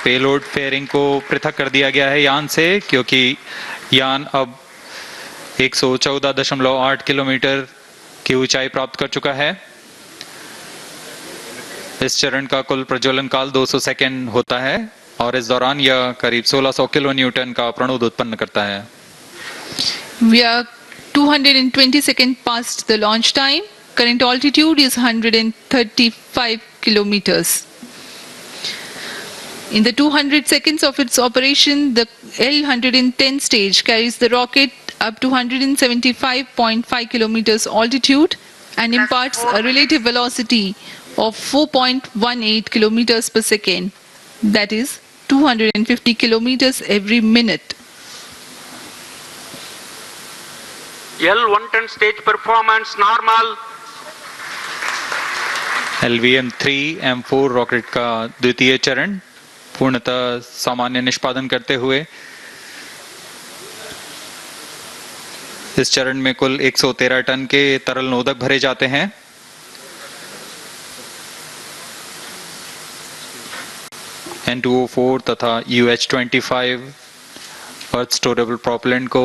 Payload fairing को पृथक कर दिया गया है यान से, क्योंकि यान अब 114.8 किलोमीटर की ऊंचाई प्राप्त कर चुका है। इस चरण का कुल प्रज्वलन काल 200 सेकेंड होता है और इस दौरान यह करीब 1600 किलो न्यूटन का प्रणुद उत्पन्न करता है। We are 220 seconds past the launch time. Current altitude is 135 kilometers. In the 200 seconds of its operation, the L-110 stage carries the rocket up to 175.5 kilometers altitude and imparts a relative velocity of 4.18 kilometers per second. That is 250 kilometers every minute. L-110 stage performance normal. LVM-3M4 rocket का द्वितीय चरण पूर्णतः सामान्य निष्पादन करते हुए इस चरण में कुल 113 टन के तरल नोदक भरे जाते हैं। N2O4 तथा UH-25 अर्थ स्टोरेबल प्रोपेलेंट को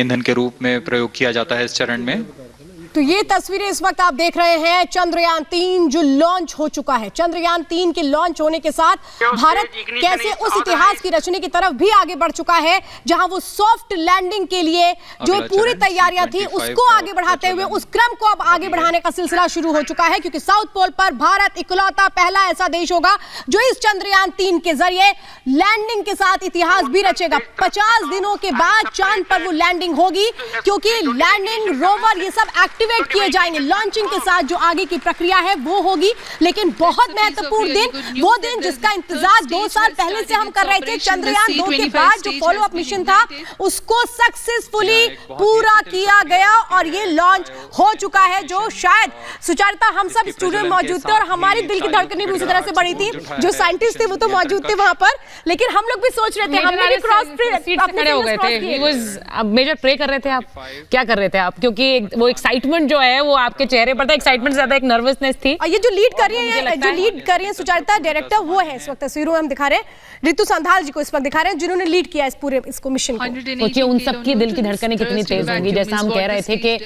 ईंधन के रूप में प्रयोग किया जाता है इस चरण में। तो ये तस्वीरें इस वक्त आप देख रहे हैं चंद्रयान 3 जो लॉन्च हो चुका है। चंद्रयान 3 के लॉन्च होने के साथ भारत कैसे उस इतिहास की रचने की तरफ भी आगे बढ़ चुका है, जहां वो सॉफ्ट लैंडिंग के लिए जो पूरी तैयारियां थी उसको आगे बढ़ाते हुए उस क्रम को अब आगे बढ़ाने का सिलसिला शुरू हो चुका है, क्योंकि साउथ पोल पर भारत इकलौता पहला ऐसा देश होगा जो इस चंद्रयान 3 के जरिए लैंडिंग के साथ इतिहास भी रचेगा। 50 दिनों के बाद चांद पर वो लैंडिंग होगी, क्योंकि लैंडिंग रोवर ये सब एक्टिवेट किए जाएंगे। लॉन्चिंग के साथ जो आगे की प्रक्रिया है वो होगी, लेकिन बहुत महत्वपूर्ण दिन, वो दिन जिसका इंतजार 2 साल पहले से हम कर रहे थे। चंद्रयान 2 के बाद जो फॉलो अप मिशन था उसको सक्सेसफुली पूरा किया गया और ये लॉन्च हो चुका है, जो शायद सुचारिता हम सब स्टूडियो में मौजूद थे और हमारी दिल की धड़कनें भी उसी तरह से बढ़ी थी। जो साइंटिस्ट थे वो तो मौजूद थे वहां पर, लेकिन हम लोग भी सोच रहे थे, हमने भी क्रॉस खड़े हो गए थे। ही वाज अब मेजर प्रे कर रहे थे। आप क्या कर रहे थे आप? क्योंकि वो एक्साइटमेंट जो है वो आपके चेहरे पर था, एक्साइटमेंट ज्यादा एक नर्वसनेस थी। और ये जो लीड कर रही है सुचारिता डायरेक्टर, वो है इस वक्त तस्वीरों में हम दिखा रहे हैं, ऋतु संधाल जी को इस वक्त दिखा रहे हैं, जिन्होंने लीड किया इस पूरे इसको मिशन को। सोचिए उन सबकी दिल की धड़कनें कितनी तेज होंगी। जैसा हम कह रहे थे कि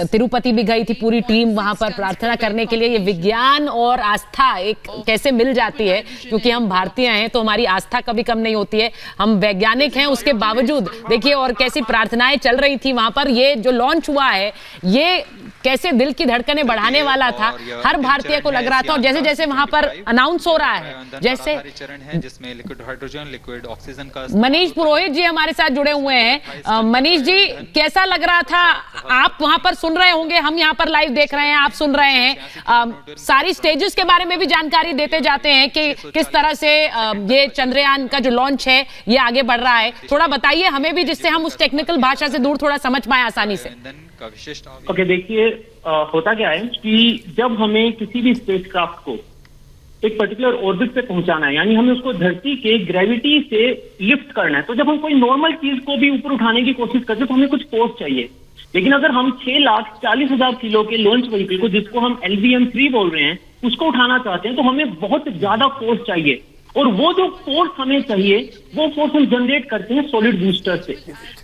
तिरुपति भी गई थी पूरी टीम वहां पर प्रार्थना करने के लिए। ये विज्ञान और आस्था एक कैसे मिल जाती है, क्योंकि हम भारतीय हैं तो हमारी आस्था कभी कम नहीं होती है। हम वैज्ञानिक हैं, उसके बावजूद देखिए और कैसी प्रार्थनाएं चल रही थी वहां पर। ये जो लॉन्च हुआ है ये कैसे दिल की धड़कनें बढ़ाने वाला था, हर भारतीय को लग रहा था। और जैसे जैसे वहां पर अनाउंस हो रहा है, जैसे जिसमें लिक्विड हाइड्रोजन, लिक्विड ऑक्सीजन का। मनीष पुरोहित जी हमारे साथ जुड़े हुए हैं। मनीष जी, कैसा लग रहा था? आप वहां पर सुन रहे होंगे, हम यहाँ पर लाइव देख रहे हैं, आप सुन रहे हैं। सारी स्टेजेस के बारे में भी जानकारी देते जाते हैं कि किस तरह से ये चंद्रयान का जो लॉन्च है ये आगे बढ़ रहा है। थोड़ा बताइए हमें भी, जिससे हम उस टेक्निकल भाषा से दूर थोड़ा समझ पाए आसानी से। ओके, देखिए होता क्या है कि जब हमें किसी भी स्पेसक्राफ्ट को एक पर्टिकुलर ऑर्बिट पे पहुंचाना है, यानी हमें उसको धरती के ग्रेविटी से लिफ्ट करना है, तो जब हम कोई नॉर्मल चीज को भी ऊपर उठाने की कोशिश करते हैं तो हमें कुछ फोर्स चाहिए। लेकिन अगर हम 6,40,000 किलो के लॉन्च व्हीकल को, जिसको हम LVM-3 बोल रहे हैं, उसको उठाना चाहते हैं तो हमें बहुत ज्यादा फोर्स चाहिए। और वो जो फोर्स हमें चाहिए वो फोर्स हम जनरेट करते हैं सॉलिड बूस्टर से।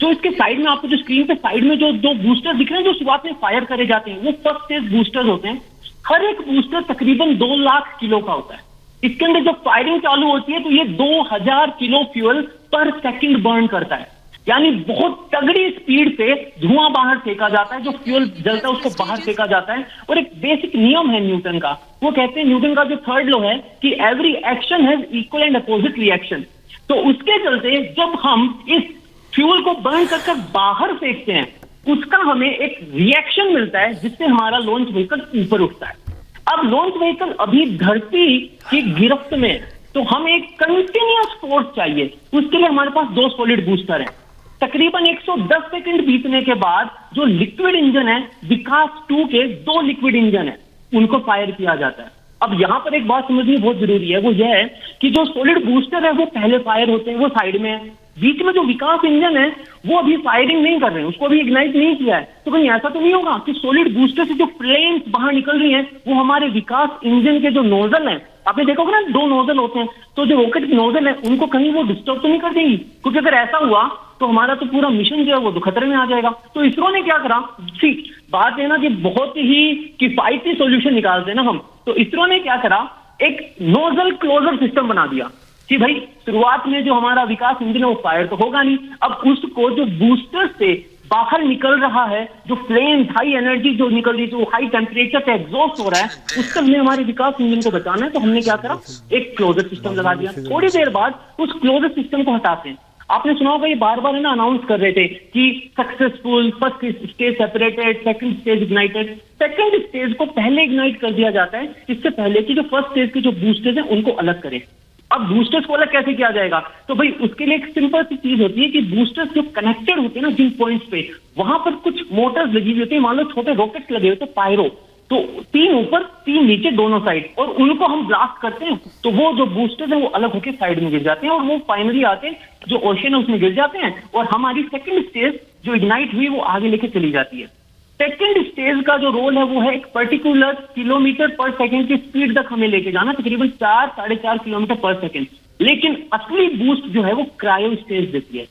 जो इसके साइड में आपको जो स्क्रीन पे साइड में जो 2 बूस्टर दिख रहे हैं जो शुरुआत में फायर करे जाते हैं, वो फर्स्ट स्टेज बूस्टर्स होते हैं। हर एक बूस्टर तकरीबन 2 लाख किलो का होता है। इसके अंदर जब फायरिंग चालू होती है तो ये 2000 किलो फ्यूल पर सेकंड बर्न करता है, यानी बहुत तगड़ी स्पीड पे धुआं बाहर फेंका जाता है। जो फ्यूल जलता है उसको बाहर फेंका जाता है। और एक बेसिक नियम है न्यूटन का, वो कहते हैं, न्यूटन का जो 3rd लॉ है कि every action has equal and opposite reaction. तो उसके चलते जब हम इस फ्यूल को बर्न कर बाहर फेंकते हैं, उसका हमें एक रिएक्शन मिलता है जिससे हमारा लॉन्च व्हीकल ऊपर उठता है। अब लॉन्च व्हीकल अभी धरती की गिरफ्त में, तो हमें एक कंटिन्यूअस फोर्स चाहिए। उसके लिए हमारे पास 2 सॉलिड बूस्टर हैं। तकरीबन 110 सेकंड बीतने के बाद जो लिक्विड इंजन है, विकास 2 के 2 लिक्विड इंजन है, उनको फायर किया जाता है। अब यहां पर एक बात समझनी बहुत जरूरी है, वो यह है कि जो सॉलिड बूस्टर है वो पहले फायर होते हैं, वो साइड में है। बीच में जो विकास इंजन है वो अभी फायरिंग नहीं कर रहे हैं, उसको अभी इग्नाइट नहीं किया है। तो कहीं ऐसा तो नहीं होगा कि सॉलिड बूस्टर से जो फ्लेम्स बाहर निकल रही हैं वो हमारे विकास इंजन के जो नोजल हैं आपने देखा होगा ना, 2 नोजल होते हैं, तो जो रॉकेट की नोजल है उनको कहीं वो डिस्टर्ब तो नहीं कर देंगी, क्योंकि अगर ऐसा हुआ तो हमारा तो पूरा मिशन जो है वो तो खतरे में आ जाएगा। तो इसरो ने क्या करा, बात है ना कि बहुत ही किफायती सॉल्यूशन निकालते हैं ना हम, तो इसरो ने क्या करा, एक नोजल क्लोजर सिस्टम बना दिया कि भाई शुरुआत में जो हमारा विकास इंजन है वो फायर तो होगा नहीं, अब उसको जो बूस्टर से बाहर निकल रहा है, जो फ्लेम्स हाई एनर्जी जो निकल रही है, जो हाई टेम्परेचर से एग्जॉस्ट हो रहा है, उससे हमने हमारे विकास इंजन को बचाना है, तो हमने क्या करा, एक क्लोजर सिस्टम लगा दिया। थोड़ी देर बाद उस क्लोजर सिस्टम को हटाते हैं। आपने सुना होगा ये बार बार है ना अनाउंस कर रहे थे कि successful, first stage separated, second stage ignited. Second stage को पहले इग्नाइट कर दिया जाता है, इससे पहले कि जो फर्स्ट स्टेज के जो बूस्टर्स हैं उनको अलग करें। अब बूस्टर्स को अलग कैसे किया जाएगा, तो भाई उसके लिए एक सिंपल सी चीज होती है कि बूस्टर्स जो कनेक्टेड होते हैं ना जिन पॉइंट्स पे, वहां पर कुछ मोटर्स लगी हुई होती है, मान लो छोटे रॉकेट्स लगे होते हैं पायरो, तो 3 ऊपर 3 नीचे दोनों साइड, और उनको हम ब्लास्ट करते हैं तो वो जो बूस्टर्स हैं वो अलग होकर साइड में गिर जाते हैं, और वो फाइनली आते हैं जो ओशन है उसमें गिर जाते हैं, और हमारी सेकंड स्टेज जो इग्नाइट हुई वो आगे लेके चली जाती है। सेकंड स्टेज का जो रोल है वो है एक पर्टिकुलर किलोमीटर पर सेकंड की स्पीड तक हमें लेके जाना, तकरीबन 4-4.5 किलोमीटर पर सेकंड। लेकिन असली बूस्ट जो है वो क्रायो स्टेज देती है।